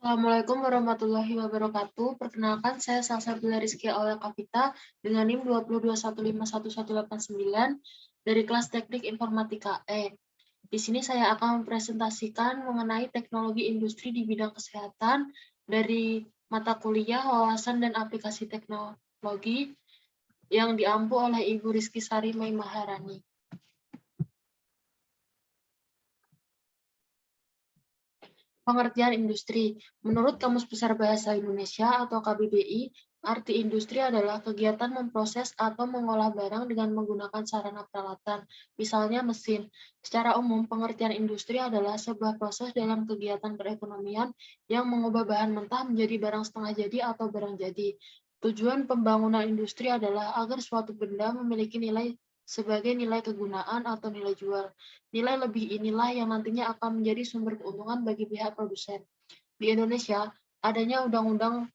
Assalamualaikum warahmatullahi wabarakatuh. Perkenalkan, saya Salsabila Rizky Aulia Kapita dengan NIM 221511189 dari kelas Teknik Informatika E. Di sini saya akan mempresentasikan mengenai teknologi industri di bidang kesehatan dari mata kuliah wawasan dan aplikasi teknologi yang diampu oleh Ibu Rizky Sari Mai Maharani. Pengertian industri. Menurut Kamus Besar Bahasa Indonesia atau KBBI, arti industri adalah kegiatan memproses atau mengolah barang dengan menggunakan sarana peralatan, misalnya mesin. Secara umum, pengertian industri adalah sebuah proses dalam kegiatan perekonomian yang mengubah bahan mentah menjadi barang setengah jadi atau barang jadi. Tujuan pembangunan industri adalah agar suatu benda memiliki nilai sebagai nilai kegunaan atau nilai jual. Nilai lebih inilah yang nantinya akan menjadi sumber keuntungan bagi pihak produsen. Di Indonesia, adanya Undang-Undang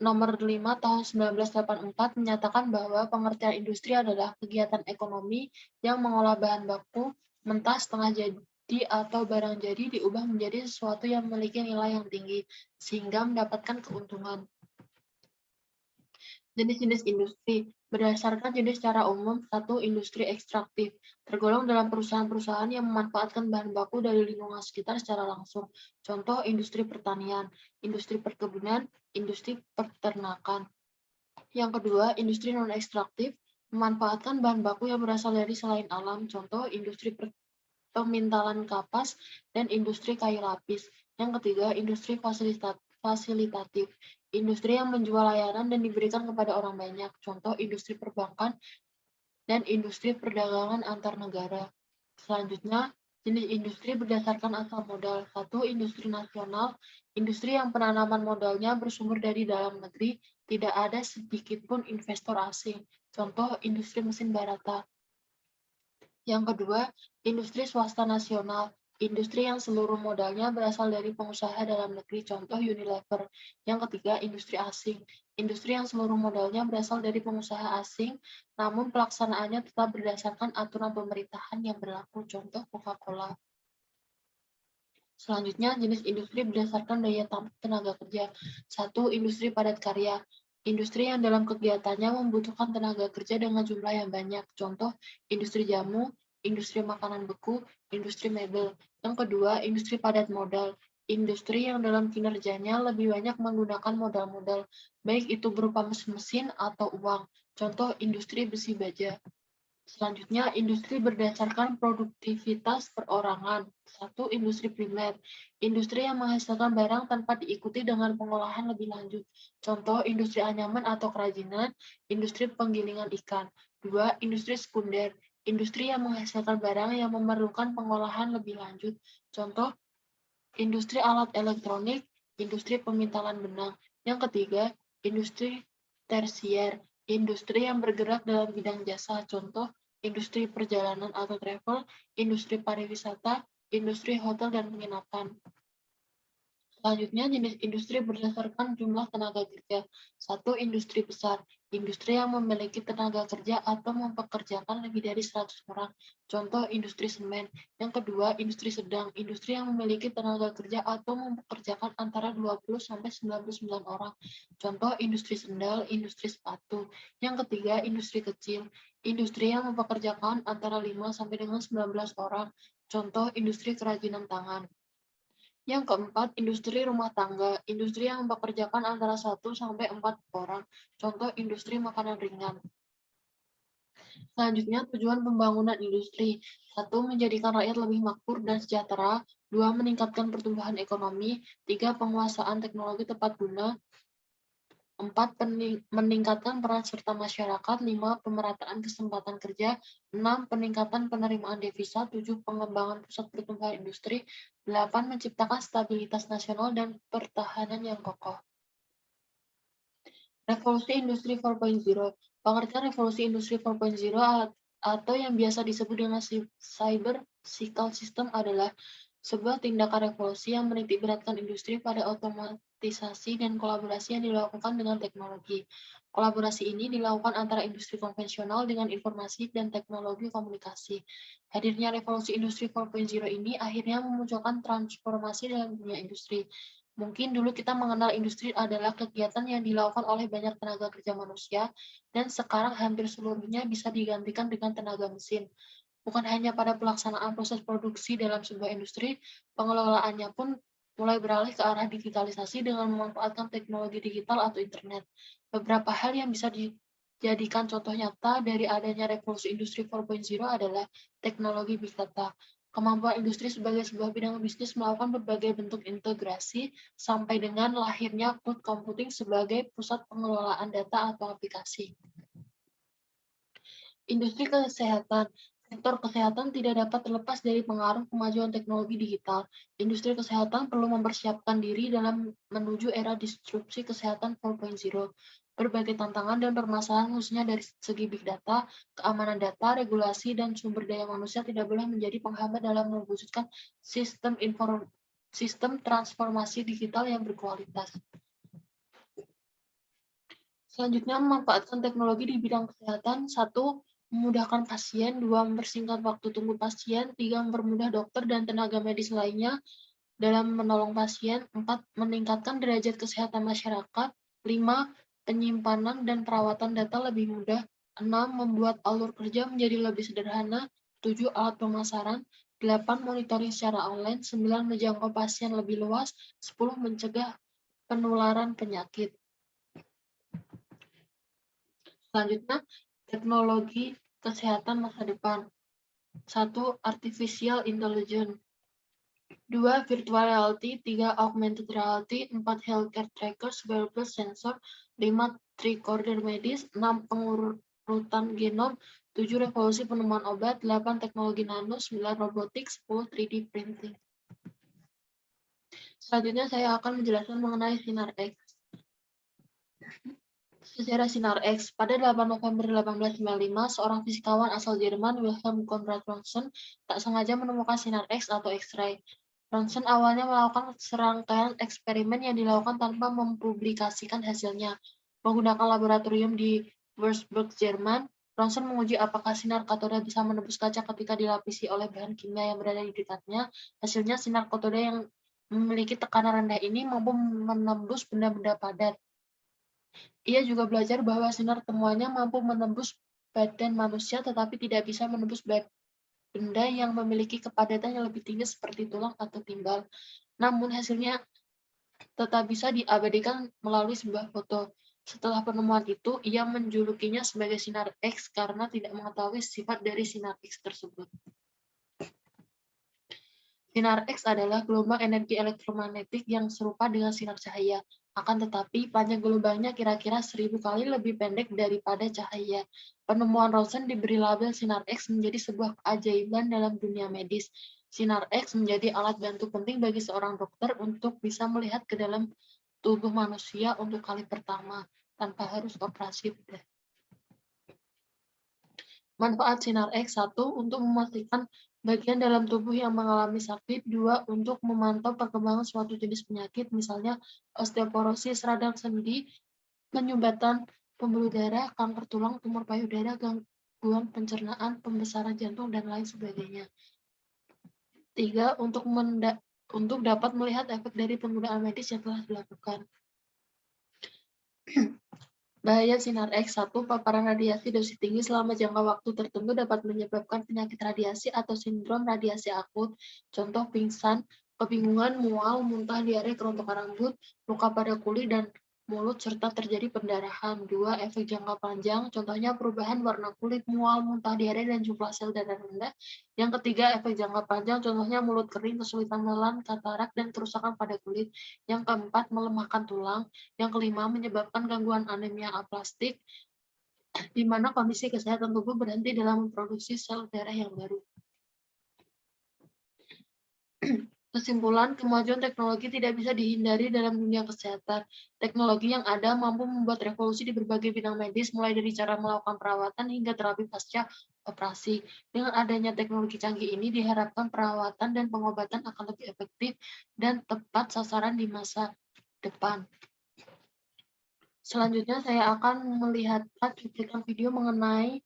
Nomor 5 Tahun 1984 menyatakan bahwa pengertian industri adalah kegiatan ekonomi yang mengolah bahan baku mentah setengah jadi atau barang jadi diubah menjadi sesuatu yang memiliki nilai yang tinggi sehingga mendapatkan keuntungan. Jenis-jenis industri. Berdasarkan jenis secara umum, satu industri ekstraktif, tergolong dalam perusahaan-perusahaan yang memanfaatkan bahan baku dari lingkungan sekitar secara langsung. Contoh industri pertanian, industri perkebunan, industri peternakan. Yang kedua, industri non-ekstraktif, memanfaatkan bahan baku yang berasal dari selain alam. Contoh industri pemintalan kapas dan industri kayu lapis. Yang ketiga, industri fasilitatif, industri yang menjual layanan dan diberikan kepada orang banyak. Contoh industri perbankan dan industri perdagangan antar negara. Selanjutnya, jenis industri berdasarkan asal modal. Satu, industri nasional, industri yang penanaman modalnya bersumber dari dalam negeri, tidak ada sedikit pun investor asing. Contoh industri mesin barata. Yang kedua, industri swasta nasional, industri yang seluruh modalnya berasal dari pengusaha dalam negeri, contoh Unilever. Yang ketiga, industri asing, industri yang seluruh modalnya berasal dari pengusaha asing, namun pelaksanaannya tetap berdasarkan aturan pemerintahan yang berlaku, contoh Coca-Cola. Selanjutnya, jenis industri berdasarkan daya tenaga kerja. Satu, industri padat karya. Industri yang dalam kegiatannya membutuhkan tenaga kerja dengan jumlah yang banyak. Contoh, industri jamu, industri makanan beku, industri mebel. Yang kedua, industri padat modal. Industri yang dalam kinerjanya lebih banyak menggunakan modal-modal, baik itu berupa mesin-mesin atau uang. Contoh, industri besi baja. Selanjutnya, industri berdasarkan produktivitas perorangan. Satu, industri primer. Industri yang menghasilkan barang tanpa diikuti dengan pengolahan lebih lanjut. Contoh, industri anyaman atau kerajinan, industri penggilingan ikan. Dua, industri sekunder. Industri yang menghasilkan barang yang memerlukan pengolahan lebih lanjut. Contoh, industri alat elektronik, industri pemintalan benang. Yang ketiga, industri tersier, industri yang bergerak dalam bidang jasa. Contoh, industri perjalanan atau travel, industri pariwisata, industri hotel dan penginapan. Selanjutnya, jenis industri berdasarkan jumlah tenaga kerja. Satu, industri besar. Industri yang memiliki tenaga kerja atau mempekerjakan lebih dari 100 orang. Contoh, industri semen. Yang kedua, industri sedang. Industri yang memiliki tenaga kerja atau mempekerjakan antara 20 sampai 99 orang. Contoh, industri sendal, industri sepatu. Yang ketiga, industri kecil. Industri yang mempekerjakan antara 5 sampai dengan 19 orang. Contoh, industri kerajinan tangan. Yang keempat, industri rumah tangga. Industri yang mempekerjakan antara 1 sampai 4 orang. Contoh, industri makanan ringan. Selanjutnya, tujuan pembangunan industri. 1. Menjadikan rakyat lebih makmur dan sejahtera. 2. Meningkatkan pertumbuhan ekonomi. 3. Penguasaan teknologi tepat guna. 4. Meningkatkan peran serta masyarakat. 5. Pemerataan kesempatan kerja. 6. Peningkatan penerimaan devisa. 7. Pengembangan pusat pertumbuhan industri. 8. Menciptakan stabilitas nasional dan pertahanan yang kokoh. Revolusi Industri 4.0. Pengertian revolusi industri 4.0 atau yang biasa disebut dengan cyber physical system adalah sebuah tindakan revolusi yang menitikberatkan industri pada otomatisasi dan kolaborasi yang dilakukan dengan teknologi. Kolaborasi ini dilakukan antara industri konvensional dengan informasi dan teknologi komunikasi. Hadirnya revolusi industri 4.0 ini akhirnya memunculkan transformasi dalam dunia industri. Mungkin dulu kita mengenal industri adalah kegiatan yang dilakukan oleh banyak tenaga kerja manusia, dan sekarang hampir seluruhnya bisa digantikan dengan tenaga mesin. Bukan hanya pada pelaksanaan proses produksi dalam sebuah industri, pengelolaannya pun mulai beralih ke arah digitalisasi dengan memanfaatkan teknologi digital atau internet. Beberapa hal yang bisa dijadikan contoh nyata dari adanya revolusi industri 4.0 adalah teknologi big data. Kemampuan industri sebagai sebuah bidang bisnis melakukan berbagai bentuk integrasi sampai dengan lahirnya cloud computing sebagai pusat pengelolaan data atau aplikasi. Industri kesehatan. Sektor kesehatan tidak dapat terlepas dari pengaruh kemajuan teknologi digital. Industri kesehatan perlu mempersiapkan diri dalam menuju era disrupsi kesehatan 4.0. Berbagai tantangan dan permasalahan khususnya dari segi big data, keamanan data, regulasi, dan sumber daya manusia tidak boleh menjadi penghambat dalam mewujudkan sistem transformasi digital yang berkualitas. Selanjutnya, memanfaatkan teknologi di bidang kesehatan. 1. Memudahkan pasien. 2. Mempersingkat waktu tunggu pasien. 3. Mempermudah dokter dan tenaga medis lainnya dalam menolong pasien. 4. Meningkatkan derajat kesehatan masyarakat. 5. Penyimpanan dan perawatan data lebih mudah. 6. Membuat alur kerja menjadi lebih sederhana. 7. Alat pemasaran. 8. Monitoring secara online. 9. Menjangkau pasien lebih luas. 10. Mencegah penularan penyakit. Selanjutnya, teknologi kesehatan masa depan. 1. Artificial Intelligence. 2. Virtual reality. 3. Augmented reality. 4. Healthcare trackers, wearables, sensor. 5. Tricorder medis. 6. Pengurutan genom. 7. Revolusi penemuan obat. 8. Teknologi nano. 9. Robotik. 10. 3D printing. Selanjutnya saya akan menjelaskan mengenai sinar X. Sejarah sinar X. Pada 8 November 1895, seorang fisikawan asal Jerman, Wilhelm Conrad Rontgen, tak sengaja menemukan sinar X atau X-ray. Rontgen awalnya melakukan serangkaian eksperimen yang dilakukan tanpa mempublikasikan hasilnya. Menggunakan laboratorium di Würzburg, Jerman, Rontgen menguji apakah sinar katoda bisa menembus kaca ketika dilapisi oleh bahan kimia yang berada di dekatnya. Hasilnya, sinar katoda yang memiliki tekanan rendah ini mampu menembus benda-benda padat. Ia juga belajar bahwa sinar temuannya mampu menembus badan manusia tetapi tidak bisa menembus benda yang memiliki kepadatan yang lebih tinggi seperti tulang atau timbal. Namun hasilnya tetap bisa diabadikan melalui sebuah foto. Setelah penemuan itu, ia menjulukinya sebagai sinar X karena tidak mengetahui sifat dari sinar X tersebut. Sinar X adalah gelombang energi elektromagnetik yang serupa dengan sinar cahaya. Akan tetapi, panjang gelombangnya kira-kira 1000 kali lebih pendek daripada cahaya. Penemuan Rontgen diberi label sinar X menjadi sebuah keajaiban dalam dunia medis. Sinar X menjadi alat bantu penting bagi seorang dokter untuk bisa melihat ke dalam tubuh manusia untuk kali pertama, tanpa harus operasi bedah. Manfaat sinar X. 1. Untuk memastikan bagian dalam tubuh yang mengalami sakit. 2. Untuk memantau perkembangan suatu jenis penyakit, misalnya osteoporosis, radang sendi, penyumbatan pembuluh darah, kanker tulang, tumor payudara, gangguan pencernaan, pembesaran jantung, dan lain sebagainya. 3. Untuk dapat melihat efek dari penggunaan medis yang telah dilakukan. Bahaya sinar X. 1. Paparan radiasi dosis tinggi selama jangka waktu tertentu dapat menyebabkan penyakit radiasi atau sindrom radiasi akut. Contoh pingsan, kebingungan, mual, muntah, diare, kerontokan rambut, luka pada kulit dan mulut, serta terjadi pendarahan. 2. Efek jangka panjang, contohnya perubahan warna kulit, mual, muntah, diare, dan jumlah sel darah rendah. Yang ketiga, efek jangka panjang, contohnya mulut kering, kesulitan menelan, katarak, dan kerusakan pada kulit. Yang keempat, melemahkan tulang. Yang kelima, menyebabkan gangguan anemia aplastik, di mana kondisi kesehatan tubuh berhenti dalam memproduksi sel darah yang baru. Kesimpulan, kemajuan teknologi tidak bisa dihindari dalam dunia kesehatan. Teknologi yang ada mampu membuat revolusi di berbagai bidang medis, mulai dari cara melakukan perawatan hingga terapi pasca operasi. Dengan adanya teknologi canggih ini, diharapkan perawatan dan pengobatan akan lebih efektif dan tepat sasaran di masa depan. Selanjutnya saya akan melihatkan cuplikan video mengenai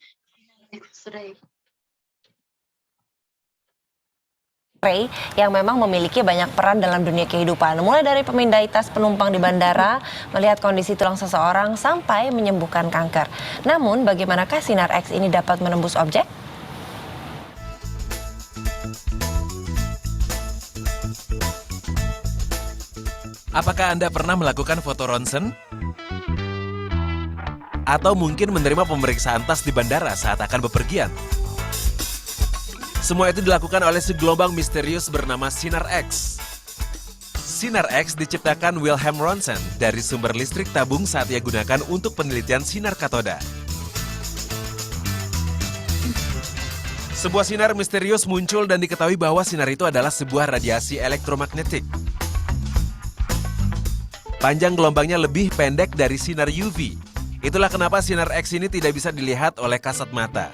X-ray. X-ray yang memang memiliki banyak peran dalam dunia kehidupan, mulai dari pemindai tas penumpang di bandara, melihat kondisi tulang seseorang, sampai menyembuhkan kanker. Namun, bagaimanakah sinar X ini dapat menembus objek? Apakah Anda pernah melakukan foto ronsen? Atau mungkin menerima pemeriksaan tas di bandara saat akan bepergian? Semua itu dilakukan oleh segelombang misterius bernama sinar X. Sinar X diciptakan Wilhelm Ronsen dari sumber listrik tabung saat ia gunakan untuk penelitian sinar katoda. Sebuah sinar misterius muncul dan diketahui bahwa sinar itu adalah sebuah radiasi elektromagnetik. Panjang gelombangnya lebih pendek dari sinar UV. Itulah kenapa sinar X ini tidak bisa dilihat oleh kasat mata.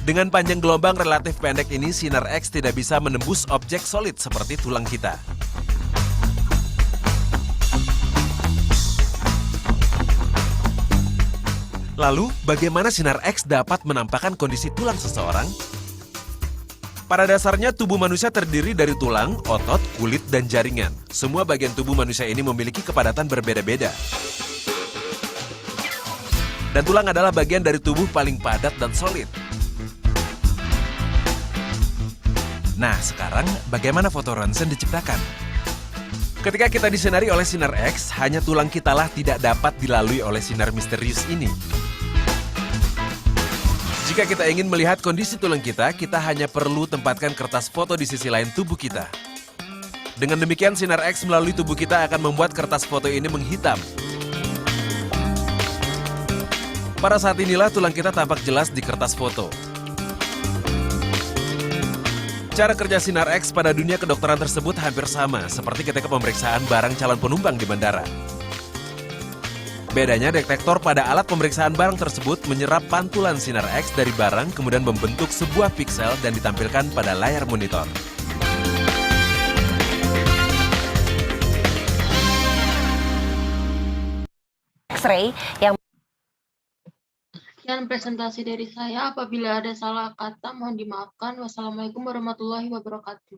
Dengan panjang gelombang relatif pendek ini, sinar X tidak bisa menembus objek solid seperti tulang kita. Lalu, bagaimana sinar X dapat menampakkan kondisi tulang seseorang? Pada dasarnya, tubuh manusia terdiri dari tulang, otot, kulit, dan jaringan. Semua bagian tubuh manusia ini memiliki kepadatan berbeda-beda. Dan tulang adalah bagian dari tubuh paling padat dan solid. Nah, sekarang bagaimana foto ronsen diciptakan? Ketika kita disinari oleh sinar X, hanya tulang kitalah tidak dapat dilalui oleh sinar misterius ini. Jika kita ingin melihat kondisi tulang kita, kita hanya perlu tempatkan kertas foto di sisi lain tubuh kita. Dengan demikian, sinar X melalui tubuh kita akan membuat kertas foto ini menghitam. Pada saat inilah tulang kita tampak jelas di kertas foto. Cara kerja sinar X pada dunia kedokteran tersebut hampir sama seperti ketika pemeriksaan barang calon penumpang di bandara. Bedanya, detektor pada alat pemeriksaan barang tersebut menyerap pantulan sinar X dari barang kemudian membentuk sebuah piksel dan ditampilkan pada layar monitor. X-ray yang Sekian presentasi dari saya. Apabila ada salah kata, mohon dimaafkan. Wassalamualaikum warahmatullahi wabarakatuh.